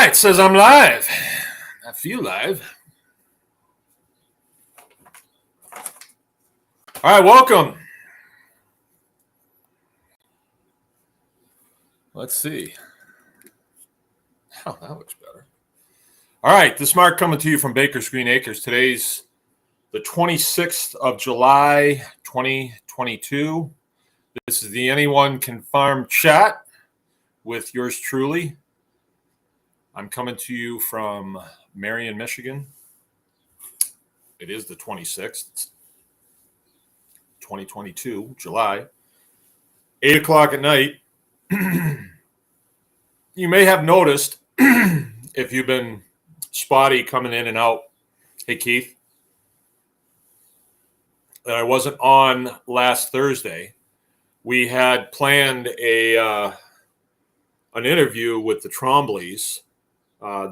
right, it says I'm live. I feel live. All right, welcome. Let's see. Oh, that looks better. All right, this is Mark coming to you from Baker's Green Acres. Today's the 26th of July, 2022. This is the Anyone Can Farm chat with yours truly. I'm coming to you from Marion, Michigan. It is the 26th. It's 2022, July. 8 o'clock at night. You may have noticed if you've been spotty coming in and out. Hey, Keith, that I wasn't on last Thursday. We had planned an interview with the Trombleys.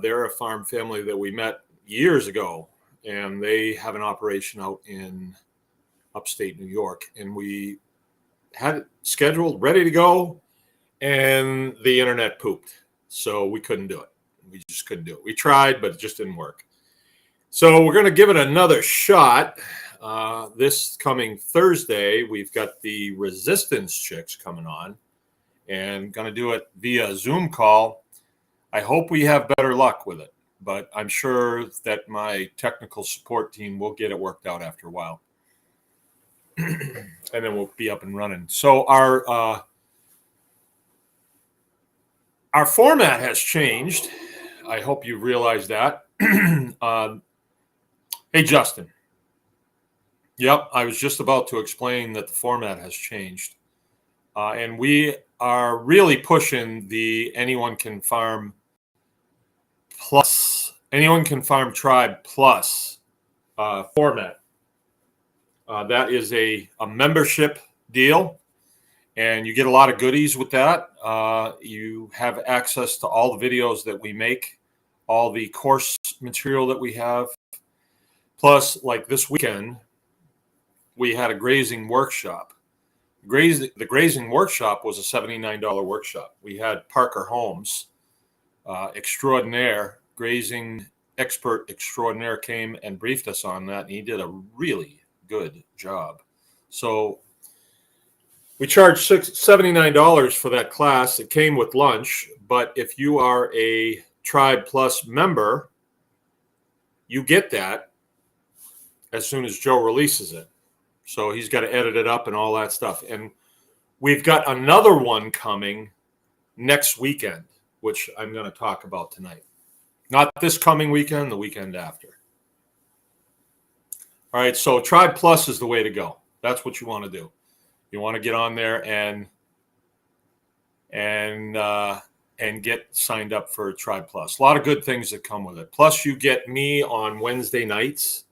They're a farm family that we met years ago, and they have an operation out in upstate New York. And we had it scheduled, ready to go, and the internet pooped. So we couldn't do it. We just couldn't do it. We tried, but it just didn't work. So we're going to give it another shot. This coming Thursday, we've got the Resistance Chicks coming on and going to do it via Zoom call. I hope we have better luck with it, but I'm sure that my technical support team will get it worked out after a while. And then we'll be up and running. So our format has changed. I hope you realize that. Hey, Justin. Yep, I was just about to explain that the format has changed. And we are really pushing the Anyone Can Farm Plus, Anyone Can Farm Tribe Plus format. That is a membership deal, and you get a lot of goodies with that. You have access to all the videos that we make, all the course material that we have. Plus, like this weekend, we had a grazing workshop. The grazing workshop was a $79 workshop. We had Parker Holmes, extraordinaire, grazing expert extraordinaire, came and briefed us on that, and he did a really good job. So we charged $79 for that class. It came with lunch, but if you are a Tribe Plus member, you get that as soon as Joe releases it. So he's got to edit it up and all that stuff. And we've got another one coming next weekend, which I'm going to talk about tonight. Not this coming weekend, the weekend after. All right, so Tribe Plus is the way to go. That's what you want to do. You want to get on there and get signed up for Tribe Plus. A lot of good things that come with it. Plus, you get me on Wednesday nights.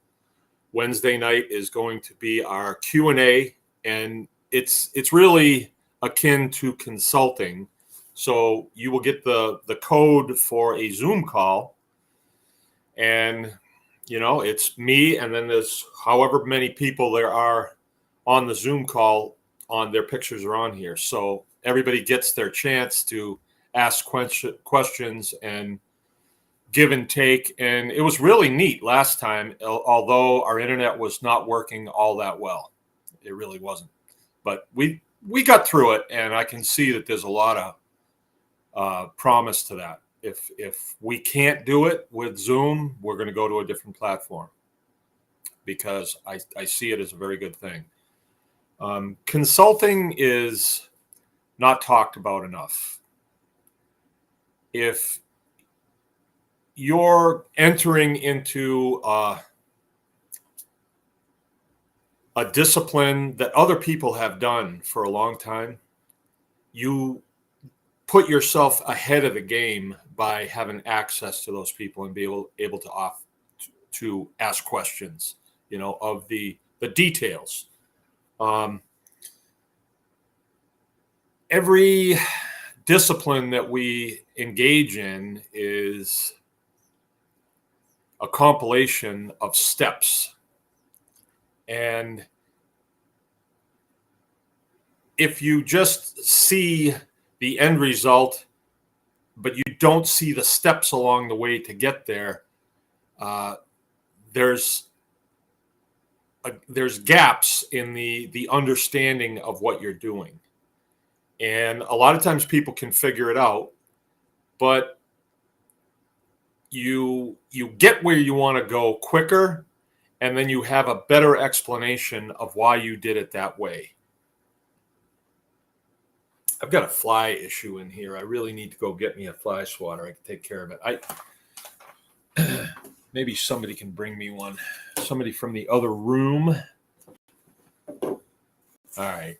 Wednesday night is going to be our Q&A, and it's really akin to consulting. So you will get the code for a Zoom call, and it's me, and then there's however many people there are on the Zoom call. On their pictures are on here, so everybody gets their chance to ask questions and give and take. And it was really neat last time, although our internet was not working all that well. It really wasn't, but we got through it, and I can see that there's a lot of promise to that. If we can't do it with Zoom, we're going to go to a different platform, because I see it as a very good thing. Consulting is not talked about enough. If you're entering into a discipline that other people have done for a long time, you put yourself ahead of the game by having access to those people and be able to ask questions, of the details. Every discipline that we engage in is a compilation of steps. And if you just see the end result, but you don't see the steps along the way to get there, there's gaps in the understanding of what you're doing. And a lot of times people can figure it out, but you get where you want to go quicker, and then you have a better explanation of why you did it that way. I've got a fly issue in here. I really need to go get me a fly swatter. I can take care of it. Maybe somebody can bring me one. Somebody from the other room. All right.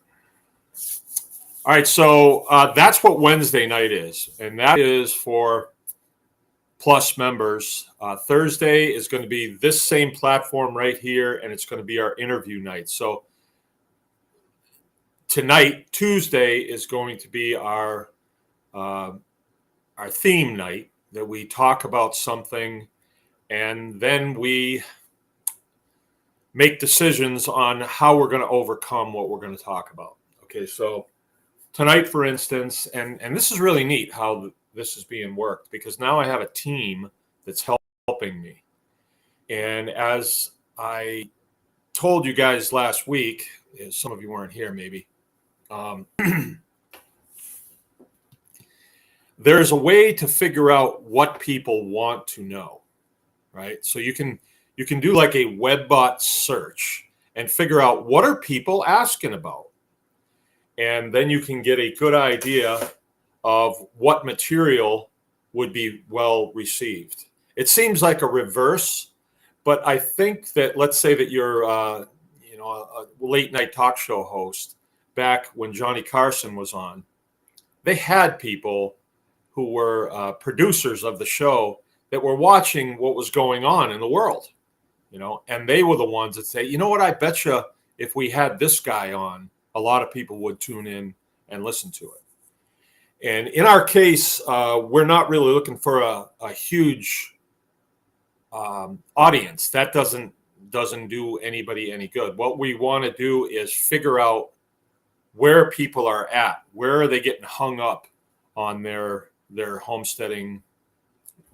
All right, so that's what Wednesday night is, and that is for Plus members. Thursday is going to be this same platform right here, and it's going to be our interview night. So tonight, Tuesday, is going to be our theme night, that we talk about something, and then we make decisions on how we're going to overcome what we're going to talk about. Okay, so tonight, for instance, and this is really neat how this is being worked, because now I have a team that's helping me. And as I told you guys last week, some of you weren't here maybe, there's a way to figure out what people want to know, right? So you can do like a WebBot search and figure out what are people asking about. And then you can get a good idea of what material would be well received. It seems like a reverse, but I think that, let's say that you're a late night talk show host back when Johnny Carson was on. They had people who were producers of the show that were watching what was going on in the world, and they were the ones that say, you know what, I bet you if we had this guy on, a lot of people would tune in and listen to it. And in our case, we're not really looking for a huge audience. That doesn't do anybody any good. What we want to do is figure out where people are at. Where are they getting hung up on their homesteading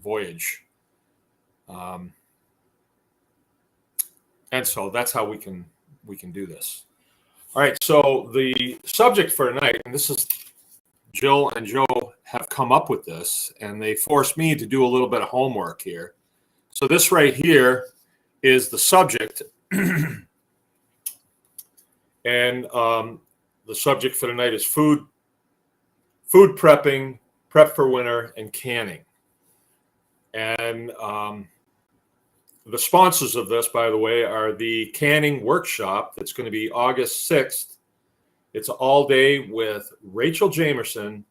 voyage? And so that's how we can do this. All right. So the subject for tonight, and this is Jill and Joe have come up with this, and they forced me to do a little bit of homework here. So this right here is the subject, and the subject for tonight is food prepping, prep for winter, and canning. And the sponsors of this, by the way, are the canning workshop that's going to be August 6th. It's all day with Rachel Jamerson,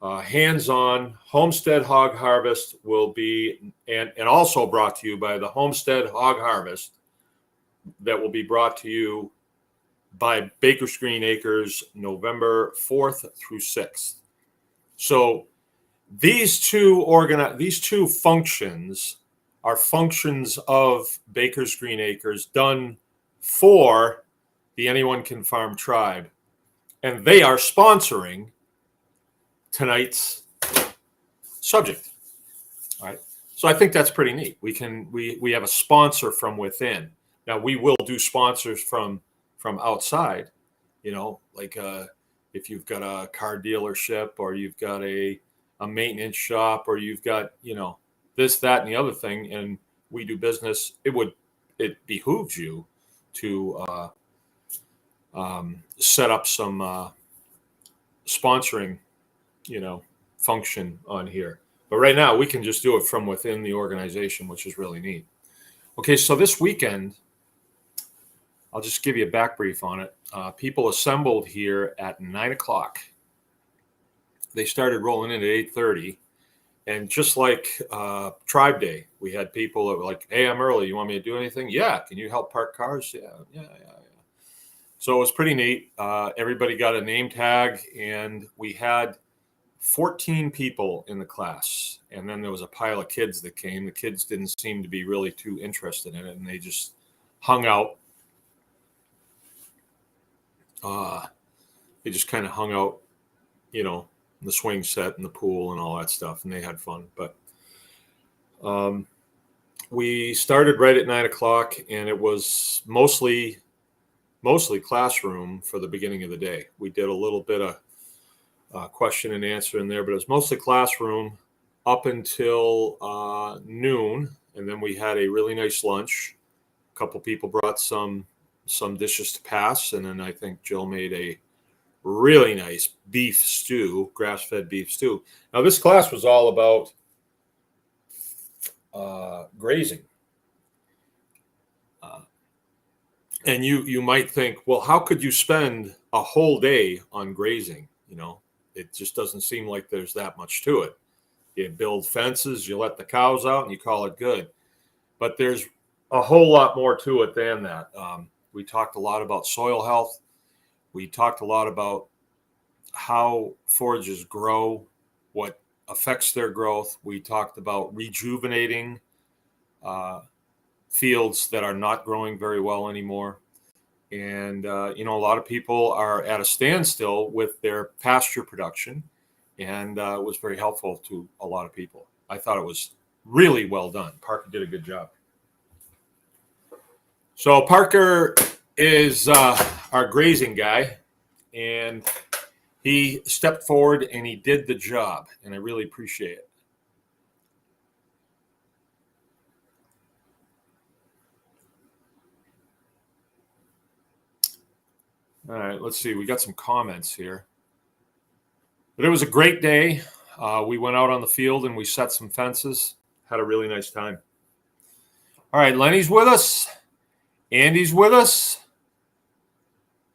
hands-on. Homestead Hog Harvest will be, and also brought to you by the Homestead Hog Harvest, that will be brought to you by Baker's Green Acres, November 4th through 6th. So these two functions are functions of Baker's Green Acres done for the Anyone Can Farm tribe, and they are sponsoring tonight's subject. All right, so I think that's pretty neat. We have a sponsor from within. Now we will do sponsors from outside, like if you've got a car dealership, or you've got a maintenance shop, or you've got this, that, and the other thing, and we do business. It behooves you to set up some sponsoring, function on here. But right now we can just do it from within the organization, which is really neat. Okay, so this weekend, I'll just give you a back brief on it. People assembled here at 9 o'clock. They started rolling in at 8:30. And just like Tribe Day, we had people that were like, hey, I'm early. You want me to do anything? Yeah. Can you help park cars? Yeah. So it was pretty neat. Everybody got a name tag, and we had 14 people in the class. And then there was a pile of kids that came. The kids didn't seem to be really too interested in it, and they just hung out. They just kind of hung out, the swing set and the pool and all that stuff, and they had fun. But we started right at 9 o'clock, and it was mostly classroom for the beginning of the day. We did a little bit of question and answer in there, but it was mostly classroom up until noon, and then we had a really nice lunch. A couple people brought some dishes to pass, and then I think Jill made a really nice beef stew, grass-fed beef stew. Now, this class was all about grazing. And you might think, well, how could you spend a whole day on grazing? It just doesn't seem like there's that much to it. You build fences, you let the cows out, and you call it good. But there's a whole lot more to it than that. We talked a lot about soil health. We talked a lot about how forages grow, what affects their growth. We talked about rejuvenating fields that are not growing very well anymore. And, a lot of people are at a standstill with their pasture production, and it was very helpful to a lot of people. I thought it was really well done. Parker did a good job. So Parker is our grazing guy, and he stepped forward and he did the job, and I really appreciate it. All right, let's see. We got some comments here. But it was a great day. We went out on the field and we set some fences. Had a really nice time. All right, Lenny's with us. Andy's with us.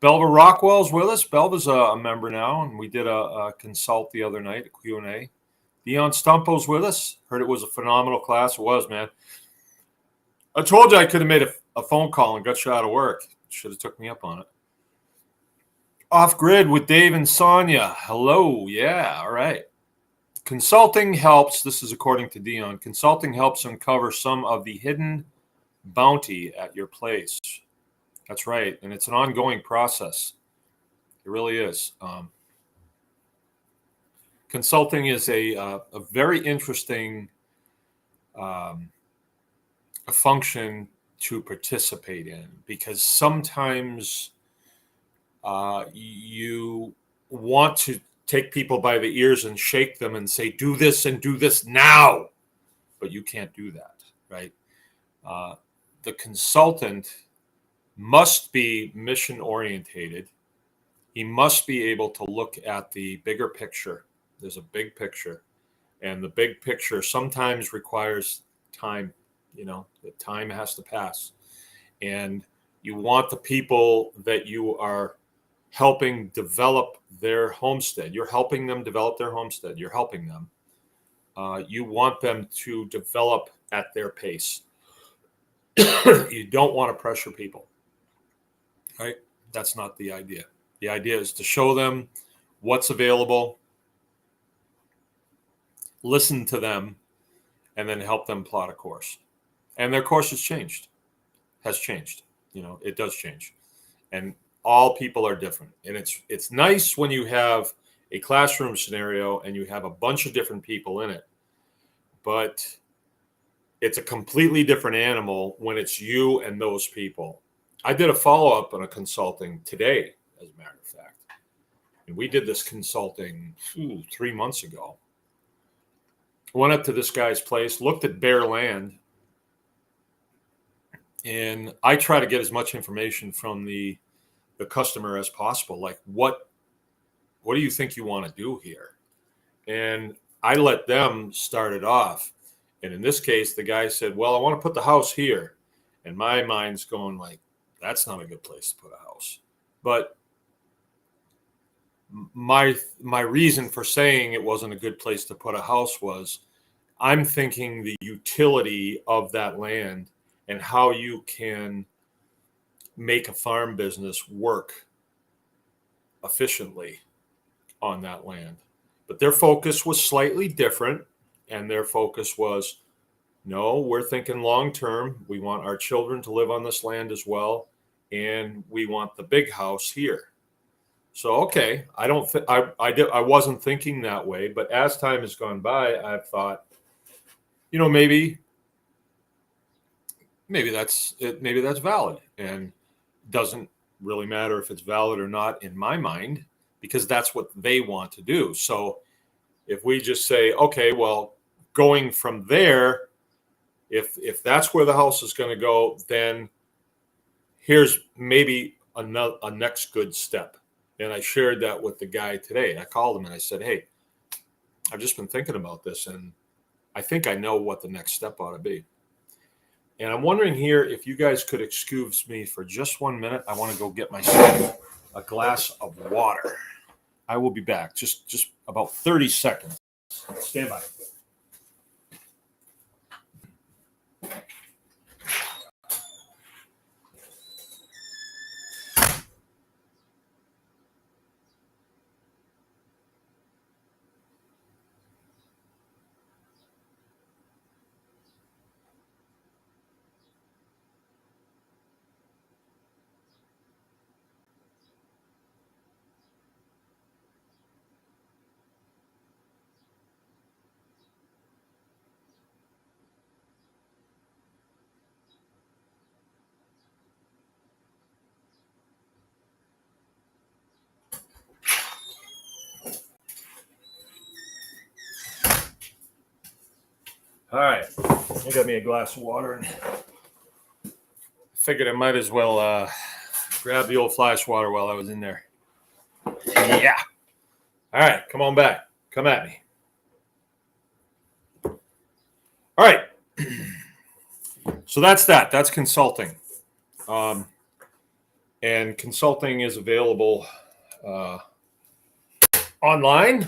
Belva Rockwell's with us. Belva's a member now, and we did a consult the other night, a Q&A. Dion Stumpo's with us. Heard it was a phenomenal class. It was, man. I told you I could have made a phone call and got you out of work. Should have took me up on it. Off Grid with Dave and Sonia. Hello. Yeah, all right. Consulting helps, this is according to Dion, consulting helps uncover some of the hidden bounty at your place. That's right. And it's an ongoing process. It really is. Consulting is a very interesting a function to participate in, because sometimes you want to take people by the ears and shake them and say, do this and do this now. But you can't do that, right? The consultant must be mission orientated. He must be able to look at the bigger picture. There's a big picture, and the big picture sometimes requires time. The time has to pass, and you want the people that you are helping develop their homestead. You're helping them develop their homestead. You're helping them. You want them to develop at their pace. You don't want to pressure people, right? That's not the idea. The idea is to show them what's available, listen to them, and then help them plot a course. And their course has changed. It does change. And all people are different. And it's nice when you have a classroom scenario and you have a bunch of different people in it. But it's a completely different animal when it's you and those people. I did a follow-up on a consulting today, as a matter of fact. And we did this consulting 3 months ago. Went up to this guy's place, looked at bare land, and I try to get as much information from the customer as possible. Like, what do you think you want to do here? And I let them start it off. And in this case, the guy said, well, I want to put the house here. And my mind's going like, that's not a good place to put a house. But my reason for saying it wasn't a good place to put a house was I'm thinking the utility of that land and how you can make a farm business work efficiently on that land. But their focus was slightly different, and their focus was, no, we're thinking long term. We want our children to live on this land as well, and we want the big house here. So, okay, I don't think I wasn't thinking that way, but as time has gone by, I've thought, maybe that's it, maybe that's valid, and doesn't really matter if it's valid or not in my mind, because that's what they want to do. So if we just say, okay, well, going from there, if that's where the house is going to go, then here's maybe a next good step. And I shared that with the guy today. I called him and I said, hey, I've just been thinking about this, and I think I know what the next step ought to be. And I'm wondering here if you guys could excuse me for just 1 minute. I want to go get myself a glass of water. I will be back. Just about 30 seconds. Stand by. All right. I got me a glass of water and figured I might as well grab the old flash water while I was in there. Yeah. All right. Come on back. Come at me. All right. So that's that. That's consulting. And consulting is available online.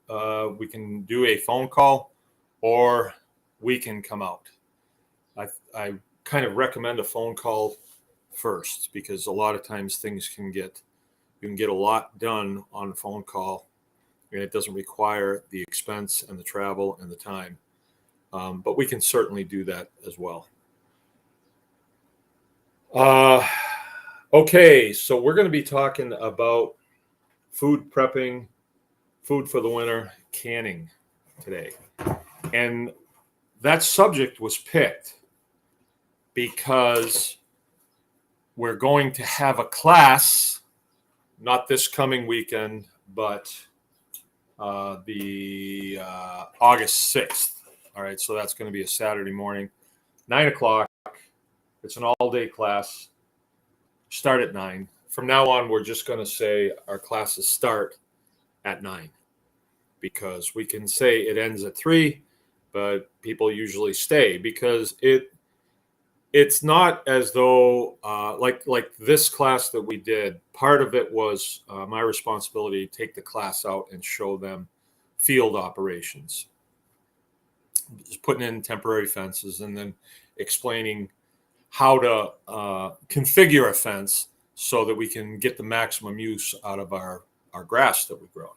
We can do a phone call, or we can come out. I kind of recommend a phone call first, because a lot of times you can get a lot done on a phone call, and it doesn't require the expense and the travel and the time. But we can certainly do that as well. Okay, so we're going to be talking about food prepping, food for the winter, canning today. And that subject was picked because we're going to have a class, not this coming weekend, but the August 6th. All right, so that's going to be a Saturday morning, 9 o'clock. It's an all-day class. Start at 9. From now on, we're just going to say our classes start at 9, because we can say it ends at 3, but people usually stay, because it's not as though like this class that we did, part of it was my responsibility to take the class out and show them field operations, just putting in temporary fences and then explaining how to configure a fence so that we can get the maximum use out of our grass that we grow.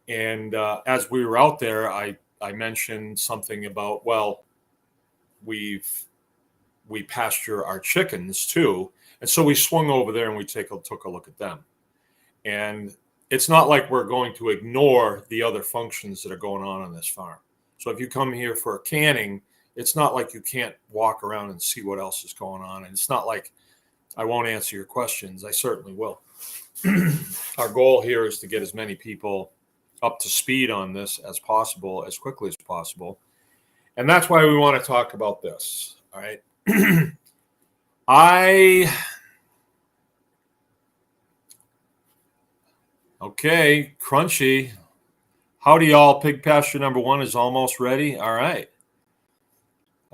And as we were out there, I mentioned something about, well, we pasture our chickens too. And so we swung over there and we took a look at them. And it's not like we're going to ignore the other functions that are going on this farm. So if you come here for a canning, it's not like you can't walk around and see what else is going on. And it's not like I won't answer your questions. I certainly will. Our goal here is to get as many people up to speed on this as possible, as quickly as possible. And that's why we want to talk about this. All right. Okay, Crunchy. Howdy, y'all. Pig pasture number 1 is almost ready. All right.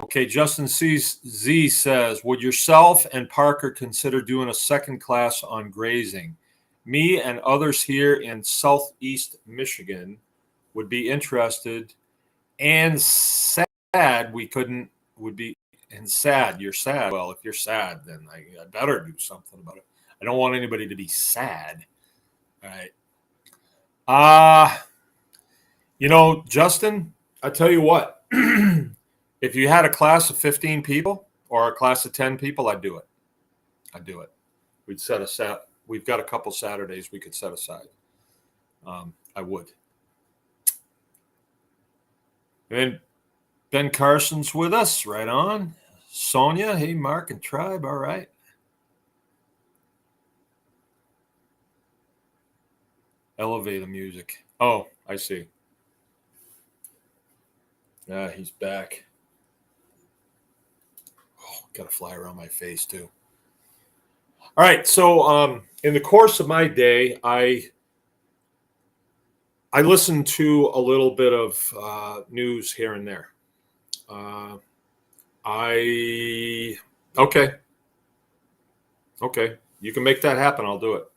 Okay, Justin Z says, would yourself and Parker consider doing a second class on grazing? Me and others here in Southeast Michigan would be interested, and sad we couldn't, would be, and sad, you're sad. Well, if you're sad, then I better do something about it. I don't want anybody to be sad. All right. Justin, I tell you what, if you had a class of 15 people or a class of 10 people, I'd do it. We'd set we've got a couple Saturdays we could set aside. I would. And then Ben Carson's with us. Right on. Sonia, hey, Mark and Tribe. All right. Elevator music. Oh, I see. He's back. Oh, got a fly around my face too. All right. So in the course of my day, I listen to a little bit of news here and there. Okay. You can make that happen. I'll do it.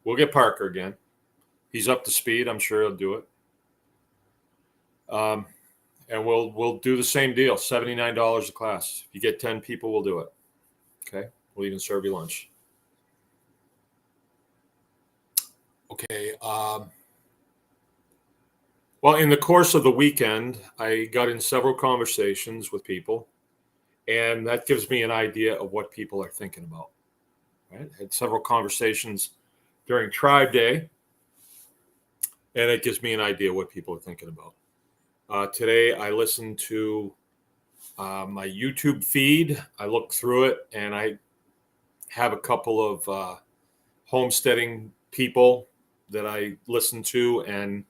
We'll get Parker again. He's up to speed. I'm sure he'll do it. And we'll do the same deal. $79 a class. If you get 10 people, we'll do it. Okay. We'll even serve you lunch. Okay. Well, in the course of the weekend, I got in several conversations with people, and that gives me an idea of what people are thinking about. Right? I had several conversations during Tribe Day, and it gives me an idea what people are thinking about. Today, I listened to my YouTube feed. I looked through it, and I have a couple of homesteading people that I listen to, and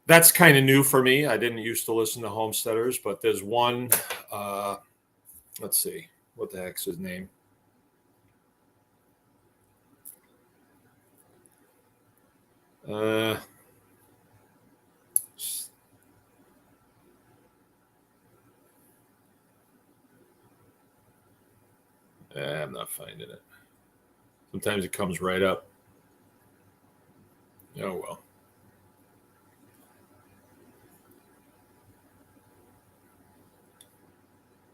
that's kind of new for me. I didn't used to listen to homesteaders, but there's one. Let's see, what the heck's his name? I'm not finding it. Sometimes it comes right up. Oh, well.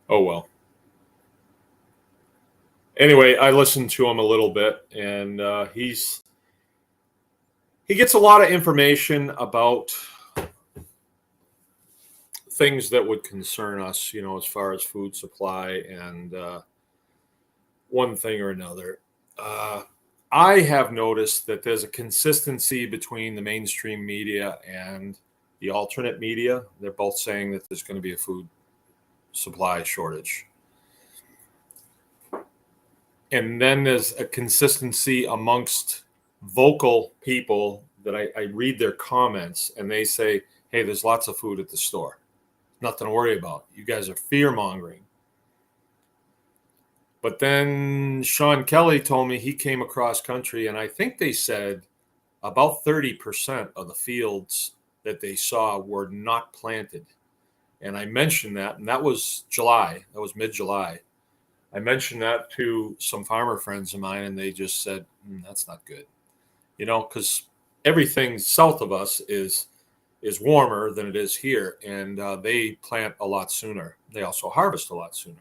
Oh, well. Anyway, I listened to him a little bit, and he gets a lot of information about things that would concern us, as far as food supply and one thing or another. I have noticed that there's a consistency between the mainstream media and the alternate media. They're both saying that there's going to be a food supply shortage. And then there's a consistency amongst vocal people that I read their comments, and they say, hey, there's lots of food at the store. Nothing to worry about. You guys are fear mongering. But then Sean Kelly told me he came across country, and I think they said about 30% of the fields that they saw were not planted. And I mentioned that, and that was July. That was mid-July. I mentioned that to some farmer friends of mine, and they just said, that's not good. Because everything south of us is warmer than it is here, and they plant a lot sooner. They also harvest a lot sooner.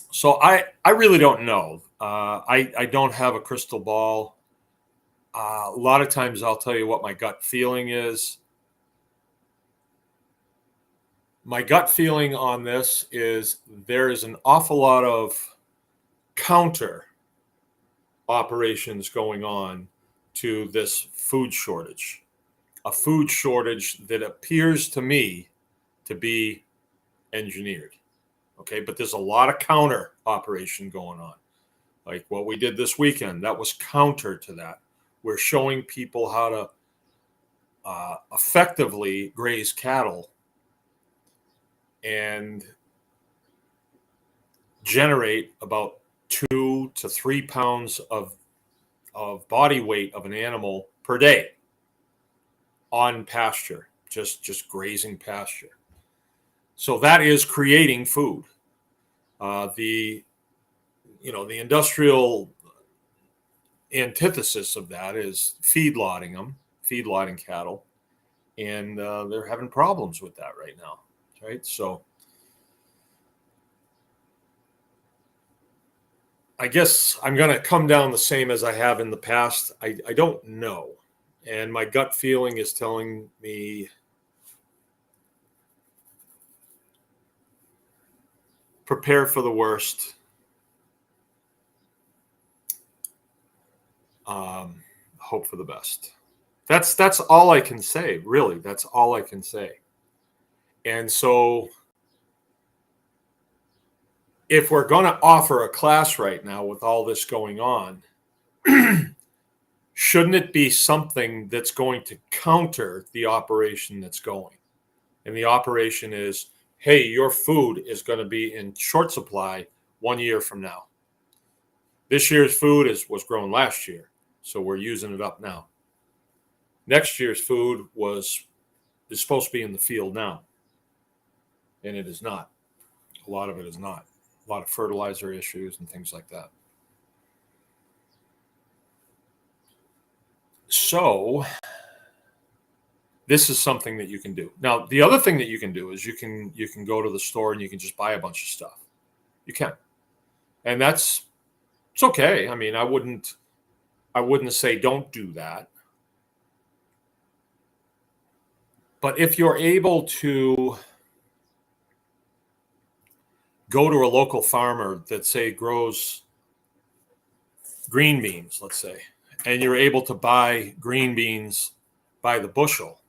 So I really don't know. I don't have a crystal ball. A lot of times I'll tell you what my gut feeling is. My gut feeling on this is there is an awful lot of counter operations going on to this food shortage. A food shortage that appears to me to be engineered. Okay, but there's a lot of counter operation going on. Like what we did this weekend, that was counter to that. We're showing people how to effectively graze cattle and generate about 2 to 3 pounds of body weight of an animal per day on pasture, just grazing pasture. So that is creating food. The industrial antithesis of that is feedlotting cattle, and they're having problems with that right now, right? So I guess I'm going to come down the same as I have in the past. I don't know, and my gut feeling is telling me prepare for the worst Hope for the best. That's all I can say, really. That's all I can say. And so if we're going to offer a class right now with all this going on, shouldn't it be something that's going to counter the operation that's going? And the operation is, hey, your food is going to be in short supply 1 year from now. This year's food was grown last year, so we're using it up now. Next year's food is supposed to be in the field now, and it is not. A lot of it is not. A lot of fertilizer issues and things like that. So this is something that you can do. Now, the other thing that you can do is you can go to the store and you can just buy a bunch of stuff. You can. And it's okay. I mean, I wouldn't say don't do that. But if you're able to go to a local farmer that, say, grows green beans, let's say, and you're able to buy green beans by the bushel,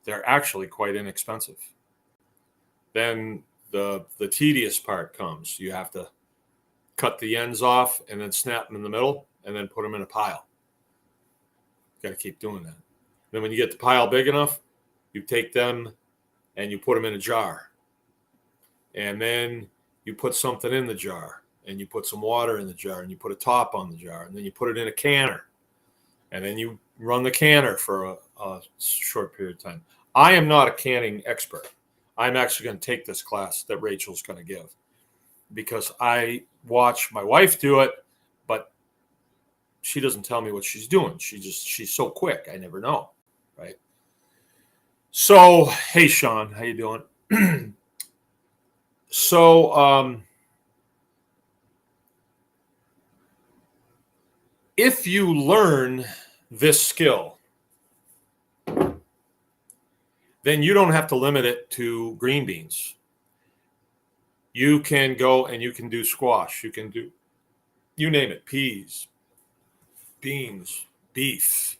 they're actually quite inexpensive. Then the tedious part comes. You have to cut the ends off and then snap them in the middle and then put them in a pile. You got to keep doing that. Then when you get the pile big enough, you take them and you put them in a jar. And then you put something in the jar and you put some water in the jar and you put a top on the jar and then you put it in a canner. And then you run the canner for a short period of time. I am not a canning expert. I'm actually going to take this class that Rachel's going to give because I watch my wife do it, but she doesn't tell me what she's doing. She's so quick. I never know, right? So, hey, Sean, how you doing? So, if you learn this skill, then you don't have to limit it to green beans. You can go and you can do squash. You can do, you name it, peas, beans, beef,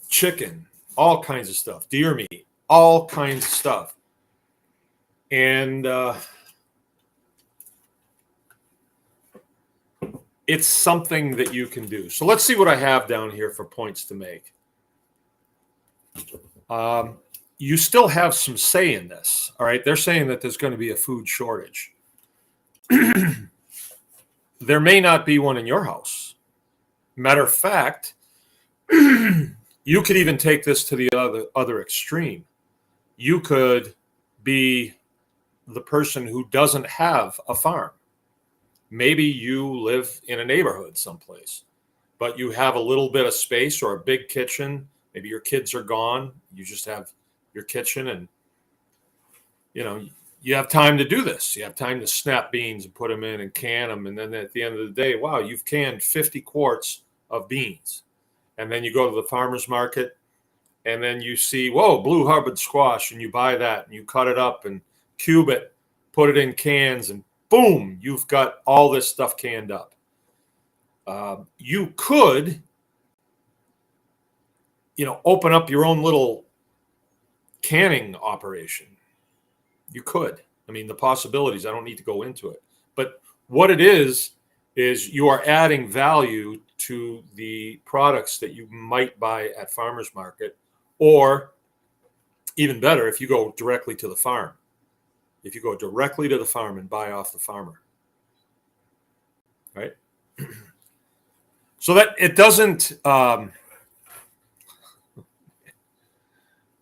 chicken, all kinds of stuff, deer meat, all kinds of stuff. And it's something that you can do. So let's see what I have down here for points to make. You still have some say in this, all right? They're saying that there's going to be a food shortage. There may not be one in your house. Matter of fact, you could even take this to the other extreme. You could be the person who doesn't have a farm. Maybe you live in a neighborhood someplace, but you have a little bit of space or a big kitchen. Maybe your kids are gone. You just have your kitchen and, you have time to do this. You have time to snap beans and put them in and can them. And then at the end of the day, wow, you've canned 50 quarts of beans. And then you go to the farmer's market and then you see, whoa, blue Hubbard squash. And you buy that and you cut it up and cube it, put it in cans, and boom, you've got all this stuff canned up. You could, open up your own little canning operation. You could. I mean, the possibilities, I don't need to go into it. But what it is you are adding value to the products that you might buy at farmer's market, or even better, if you go directly to the farm. If you go directly to the farm and buy off the farmer, right? So that it doesn't,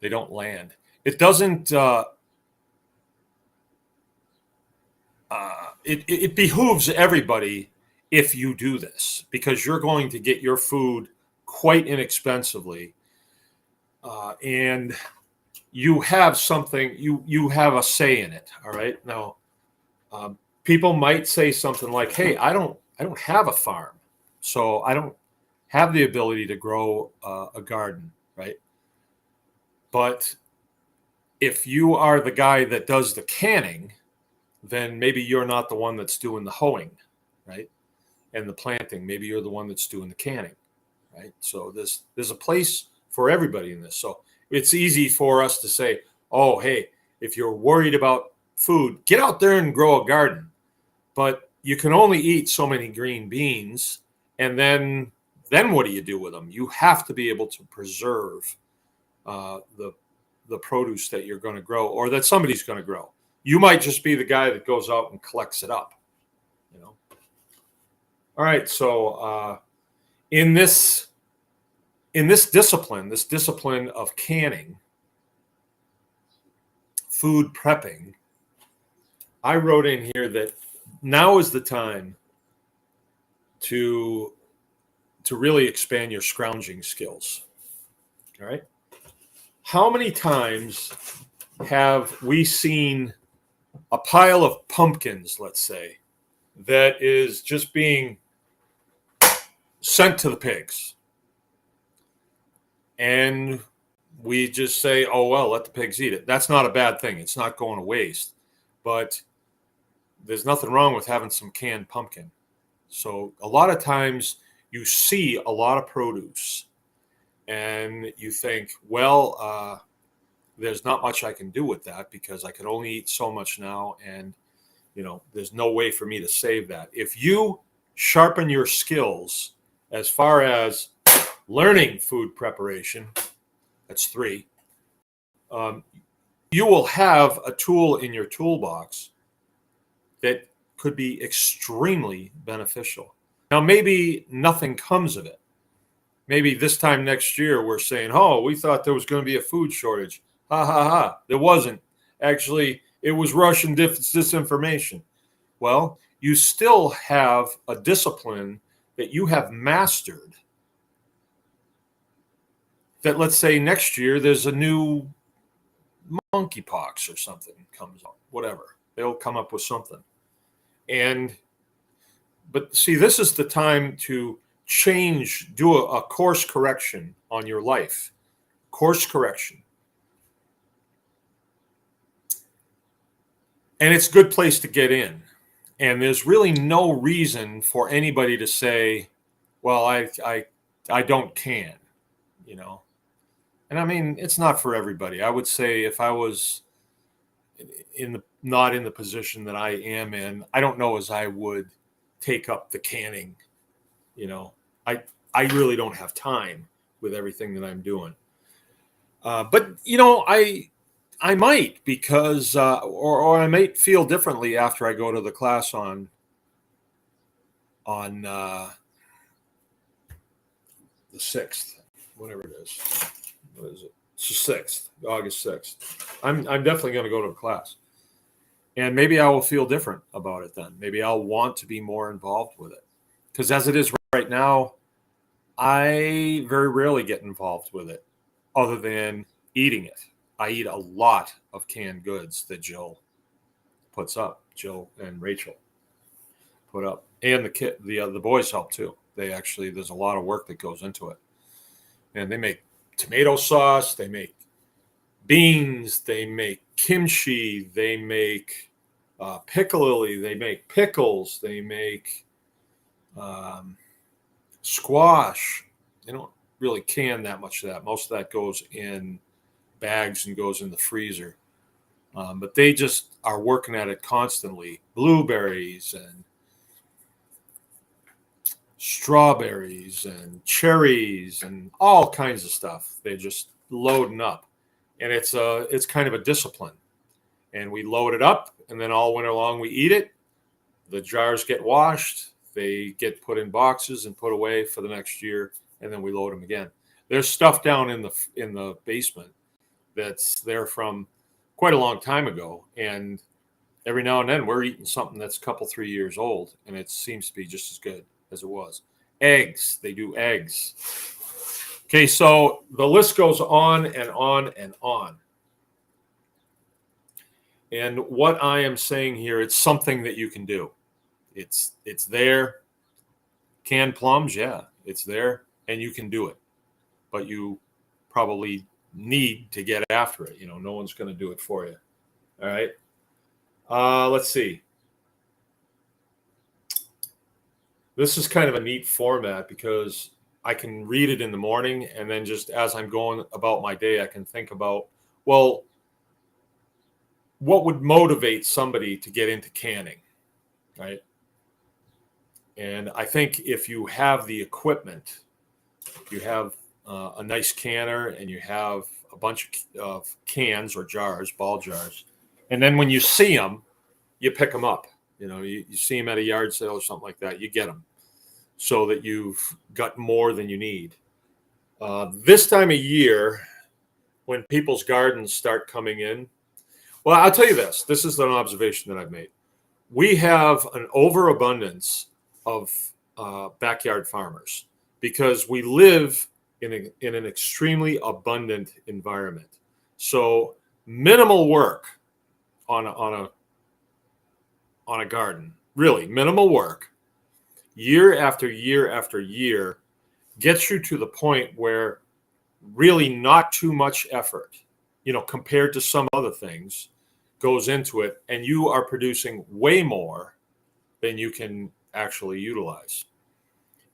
they don't land. It doesn't, it behooves everybody if you do this, because you're going to get your food quite inexpensively. And you have something, you have a say in it. All right. Now, people might say something like, hey, I don't have a farm, so I don't have the ability to grow a garden. Right. But if you are the guy that does the canning, then maybe you're not the one that's doing the hoeing, right? And the planting. Maybe you're the one that's doing the canning, right? So there's a place for everybody in this. So it's easy for us to say, oh, hey, if you're worried about food, get out there and grow a garden. But you can only eat so many green beans, and then what do you do with them? You have to be able to preserve the produce that you're going to grow or that somebody's going to grow. You might just be the guy that goes out and collects it up, you know. All right, so in this discipline of canning, food prepping, I wrote in here that now is the time to really expand your scrounging skills. All right. How many times have we seen a pile of pumpkins, let's say, that is just being sent to the pigs? And we just say, oh, well, let the pigs eat it. That's not a bad thing. It's not going to waste. But there's nothing wrong with having some canned pumpkin. So a lot of times you see a lot of produce and you think, well, there's not much I can do with that because I can only eat so much now. And, there's no way for me to save that. If you sharpen your skills as far as learning food preparation, that's 3, you will have a tool in your toolbox that could be extremely beneficial. Now, maybe nothing comes of it. Maybe this time next year we're saying, oh, we thought there was going to be a food shortage. Ha, ha, ha. There wasn't. Actually, it was Russian disinformation. Well, you still have a discipline that you have mastered that, let's say next year there's a new monkeypox or something comes up, whatever. They'll come up with something. But see, this is the time to do a course correction on your life. Course correction. And it's a good place to get in. And there's really no reason for anybody to say, well, I don't can, And I mean, it's not for everybody. I would say if I was not in the position that I am in, I don't know as I would take up the canning. I really don't have time with everything that I'm doing. But I might because or I might feel differently after I go to the class on the 6th, whatever it is. What is it? It's the 6th, August 6th. I'm definitely going to go to the class. And maybe I will feel different about it then. Maybe I'll want to be more involved with it. Because as it is right now, I very rarely get involved with it other than eating it. I eat a lot of canned goods that Jill puts up. Jill and Rachel put up. And the boys help too. There's a lot of work that goes into it. And they make tomato sauce, they make beans, they make kimchi, they make piccalilli, they make pickles, they make squash. They don't really can that much of that. Most of that goes in bags and goes in the freezer. But they just are working at it constantly. Blueberries and strawberries and cherries and all kinds of stuff. They're just loading up. And it's kind of a discipline. And we load it up, and then all winter long we eat it. The jars get washed. They get put in boxes and put away for the next year, and then we load them again. There's stuff down in the basement that's there from quite a long time ago, and every now and then we're eating something that's a couple, 3 years old, and it seems to be just as good as it was. Eggs, they do eggs. Okay, so the list goes on and on and on. And what I am saying here, it's something that you can do. It's there. Canned plums, yeah, it's there, and you can do it. But you probably need to get after it. No one's going to do it for you. All right. Let's see. This is kind of a neat format because I can read it in the morning, and then just as I'm going about my day, I can think about, well, what would motivate somebody to get into canning, right? And I think if you have the equipment, you have a nice canner, and you have a bunch of cans or jars, ball jars, and then when you see them, you pick them up. You see them at a yard sale or something like that, you get them so that you've got more than you need. This time of year, when people's gardens start coming in, well, I'll tell you this. This is an observation that I've made. We have an overabundance of backyard farmers because we live in an extremely abundant environment. So minimal work on a garden, really minimal work, year after year after year, gets you to the point where really not too much effort, compared to some other things, goes into it, and you are producing way more than you can actually utilize.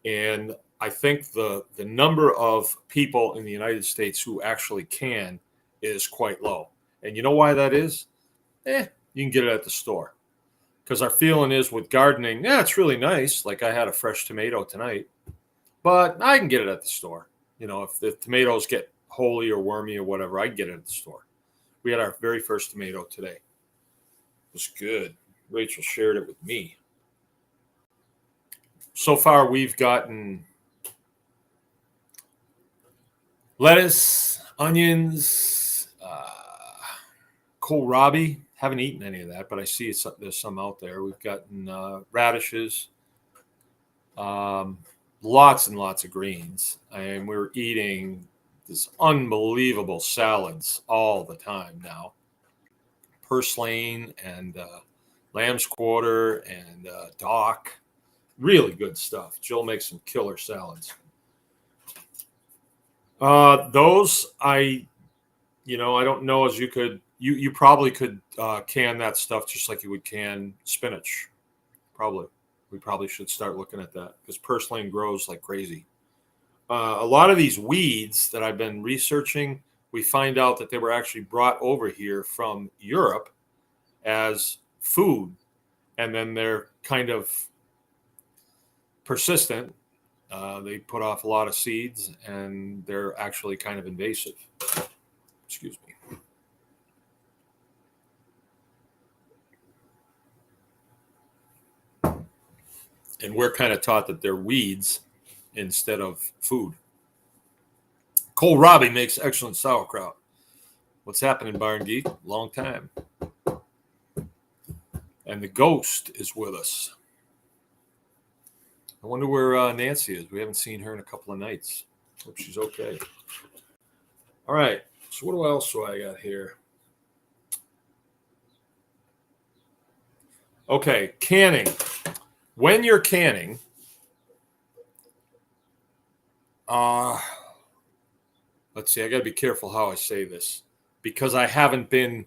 And I think the number of people in the United States who actually can is quite low. And you know why that is? You can get it at the store. Because our feeling is with gardening, it's really nice. Like I had a fresh tomato tonight, but I can get it at the store. If the tomatoes get holy or wormy or whatever, I can get it at the store. We had our very first tomato today. It was good. Rachel shared it with me. So far, we've gotten lettuce, onions, kohlrabi. Haven't eaten any of that, but I see there's some out there. We've gotten radishes, lots and lots of greens. And we're eating this unbelievable salads all the time now. Purslane and lamb's quarter and dock. Really good stuff. Jill makes some killer salads. Those I don't know as you could. You probably could can that stuff just like you would can spinach. Probably. We probably should start looking at that because purslane grows like crazy. A lot of these weeds that I've been researching, we find out that they were actually brought over here from Europe as food, and then they're kind of persistent. They put off a lot of seeds, and they're actually kind of invasive. Excuse me. And we're kind of taught that they're weeds instead of food. Kohlrabi makes excellent sauerkraut. What's happening, Barn Geek? Long time. And the ghost is with us. I wonder where Nancy is. We haven't seen her in a couple of nights. Hope she's okay. All right. So what else do I got here? Okay, canning. When you're canning, let's see, I got to be careful how I say this because I haven't been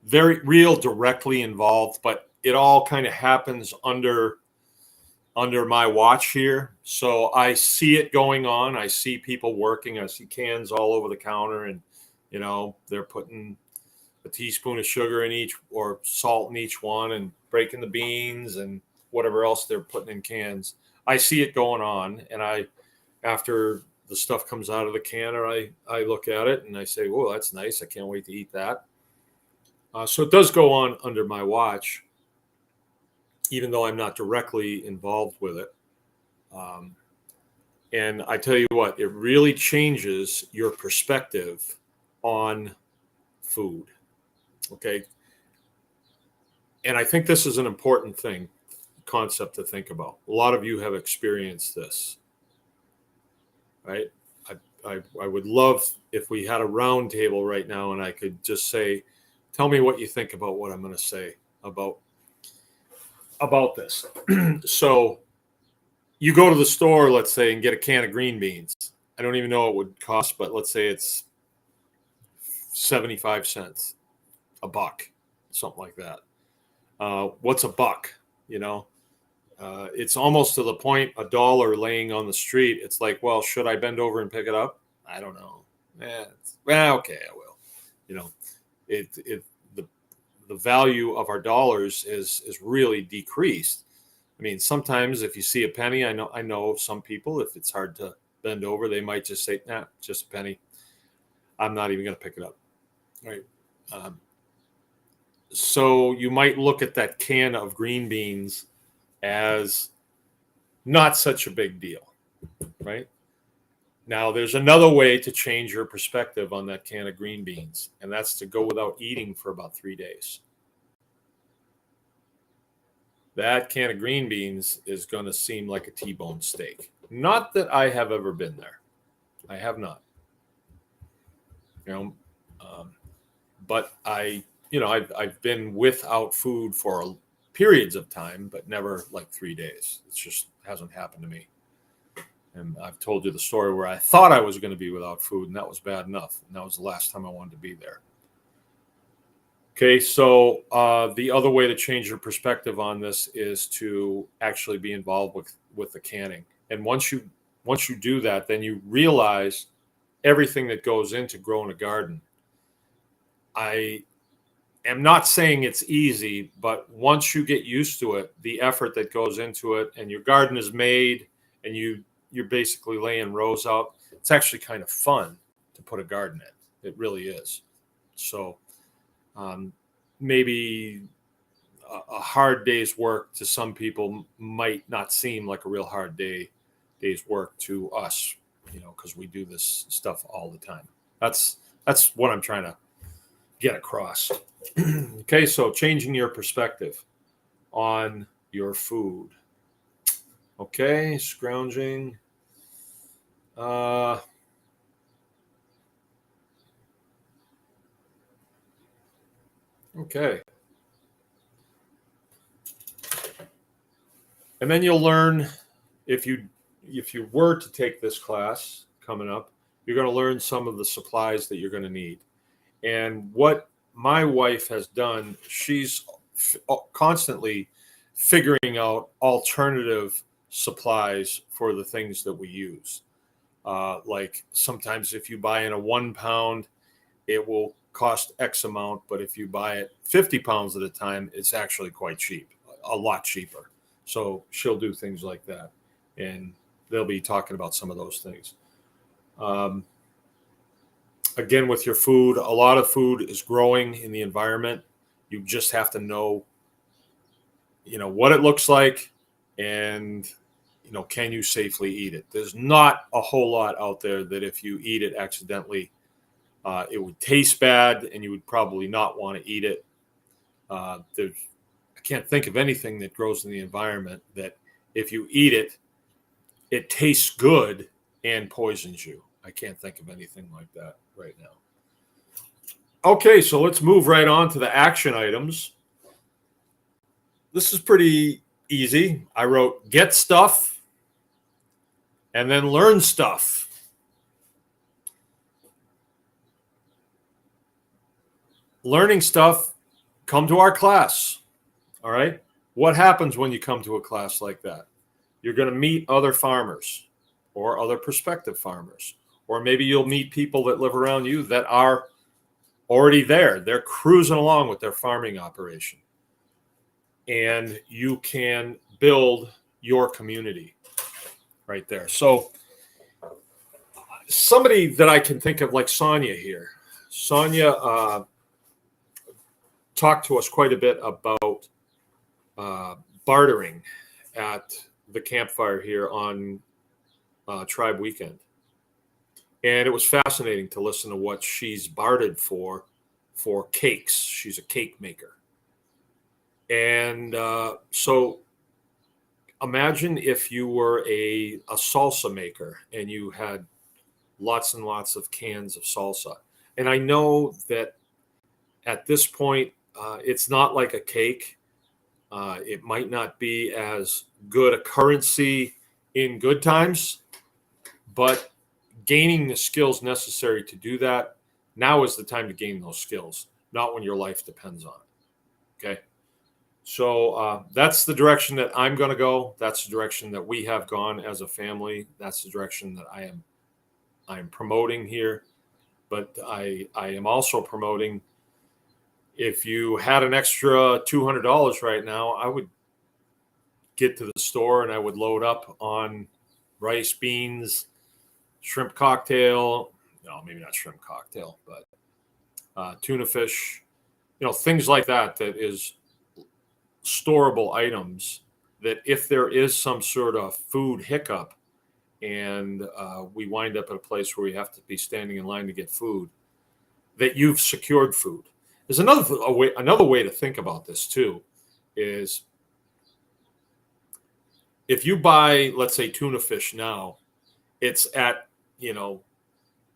very real directly involved, but it all kind of happens under my watch here. So I see it going on. I see people working. I see cans all over the counter, and they're putting a teaspoon of sugar in each or salt in each one and breaking the beans and whatever else they're putting in cans. I see it going on, and after the stuff comes out of the canner, I look at it and I say, "Oh, that's nice. I can't wait to eat that." So it does go on under my watch, even though I'm not directly involved with it. And I tell you what, it really changes your perspective on food. Okay. And I think this is an important concept to think about. A lot of you have experienced this, right? I would love if we had a round table right now and I could just say, tell me what you think about what I'm going to say about this. So you go to the store, let's say, and get a can of green beans. I don't even know what it would cost, but let's say it's 75 cents, $1, something like that. What's $1? It's almost to the point, $1 laying on the street. It's like, well, should I bend over and pick it up? I don't know. Okay, I will. You know, the value of our dollars is really decreased. I mean, sometimes if you see a penny, I know some people, if it's hard to bend over, they might just say, nah, just a penny. I'm not even going to pick it up. Right. So you might look at that can of green beans as not such a big deal, right? Now, there's another way to change your perspective on that can of green beans, and that's to go without eating for about 3 days. That can of green beans is going to seem like a T-bone steak. Not that I have ever been there. I have not. But I've been without food for periods of time, but never like 3 days. It just hasn't happened to me. And I've told you the story where I thought I was going to be without food, and that was bad enough. And that was the last time I wanted to be there. Okay, so the other way to change your perspective on this is to actually be involved with the canning. And once you do that, then you realize everything that goes into growing a garden. I am not saying it's easy, but once you get used to it, the effort that goes into it, and your garden is made, and you're basically laying rows out, it's actually kind of fun to put a garden in. It really is. So maybe a hard day's work to some people might not seem like a real hard day's work to us, because we do this stuff all the time. That's what I'm trying to get across. Okay, so changing your perspective on your food. Okay, scrounging. Okay. And then you'll learn, if you were to take this class coming up, you're going to learn some of the supplies that you're going to need. And what my wife has done, she's constantly figuring out alternative supplies for the things that we use. Like sometimes if you buy in a 1 pound, it will cost X amount, but if you buy it 50 pounds at a time, it's actually quite cheap, a lot cheaper. So she'll do things like that, and they'll be talking about some of those things. Again, with your food, a lot of food is growing in the environment. You just have to know, what it looks like, and, can you safely eat it? There's not a whole lot out there that if you eat it accidentally, it would taste bad and you would probably not want to eat it. I can't think of anything that grows in the environment that if you eat it, it tastes good and poisons you. I can't think of anything like that right now. Okay, so let's move right on to the action items. This is pretty easy. I wrote get stuff and then learn stuff. Learning stuff, come to our class. All right. What happens when you come to a class like that? You're going to meet other farmers or other prospective farmers, or maybe you'll meet people that live around you that are already there. They're cruising along with their farming operation, and you can build your community right there. So somebody that I can think of, like Sonia here. Sonia talked to us quite a bit about bartering at the campfire here on Tribe Weekend. And it was fascinating to listen to what she's bartered for cakes. She's a cake maker. And so imagine if you were a salsa maker and you had lots and lots of cans of salsa. And I know that at this point, it's not like a cake. It might not be as good a currency in good times, but gaining the skills necessary to do that, now is the time to gain those skills, not when your life depends on it. Okay. So that's the direction that I'm going to go. That's the direction that we have gone as a family. That's the direction that I am promoting here. But I am also promoting, if you had an extra $200 right now, I would get to the store and I would load up on rice, beans, shrimp cocktail. No, maybe not shrimp cocktail, but tuna fish, things like that, that is storable items that if there is some sort of food hiccup and we wind up at a place where we have to be standing in line to get food, that you've secured food. There's another way to think about this too, is if you buy, let's say, tuna fish now, it's at,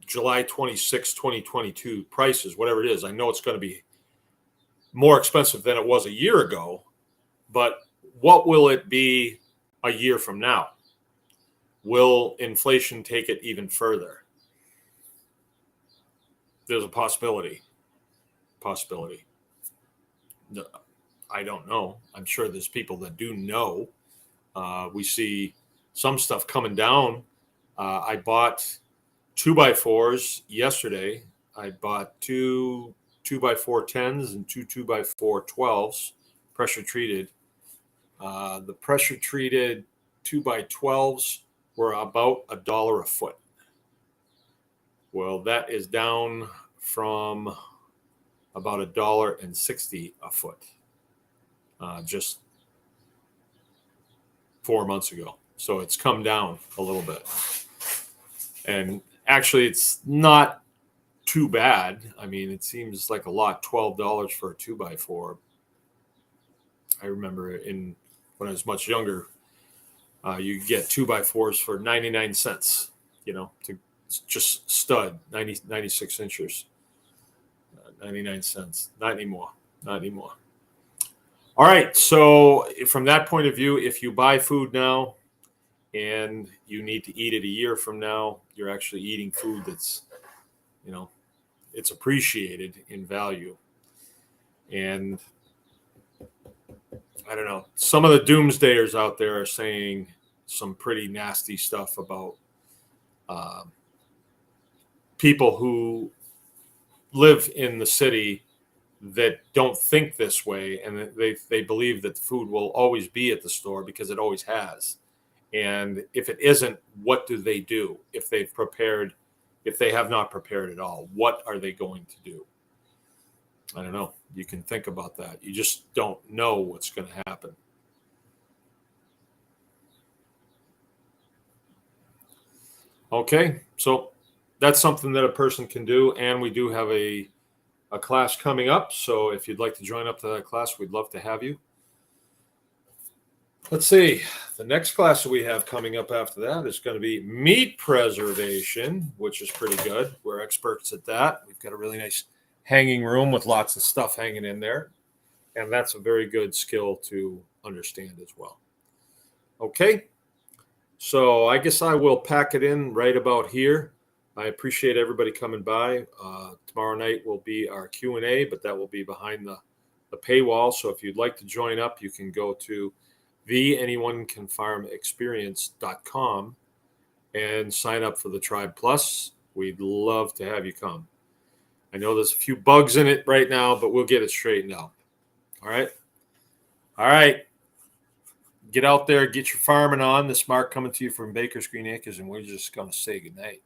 July 26, 2022 prices, whatever it is. I know it's going to be more expensive than it was a year ago, but what will it be a year from now? Will inflation take it even further? There's a possibility. No, I don't know. I'm sure there's people that do know. We see some stuff coming down. I bought 2x4s yesterday. I bought two 2x4 10s and two 2x4 12s, pressure treated. The pressure treated 2x12s were about $1 a foot. Well, that is down from about $1.60 a foot just 4 months ago. So it's come down a little bit. And actually, it's not too bad. I mean, it seems like a lot, $12 for a 2x4. I remember when I was much younger, you get 2x4s for 99 cents, to just stud, 96 inches, 99 cents. Not anymore. All right. So from that point of view, if you buy food now and you need to eat it a year from now, you're actually eating food that's, it's appreciated in value. And I don't know, some of the doomsdayers out there are saying some pretty nasty stuff about people who live in the city that don't think this way, and they believe that the food will always be at the store because it always has. And if it isn't, what do they do? If they have not prepared at all, what are they going to do? I don't know. You can think about that. You just don't know what's going to happen. Okay, so that's something that a person can do, and we do have a class coming up. So if you'd like to join up to that class, we'd love to have you. Let's see. The next class that we have coming up after that is going to be meat preservation, which is pretty good. We're experts at that. We've got a really nice hanging room with lots of stuff hanging in there. And that's a very good skill to understand as well. Okay. So I guess I will pack it in right about here. I appreciate everybody coming by. Tomorrow night will be our Q&A, but that will be behind the paywall. So if you'd like to join up, you can go to theanyonecanfarmexperience.com and sign up for the Tribe Plus. We'd love to have you come. I know there's a few bugs in it right now, but we'll get it straightened out. All right. Get out there, get your farming on. This is Mark coming to you from Baker's Green Acres, and we're just going to say goodnight.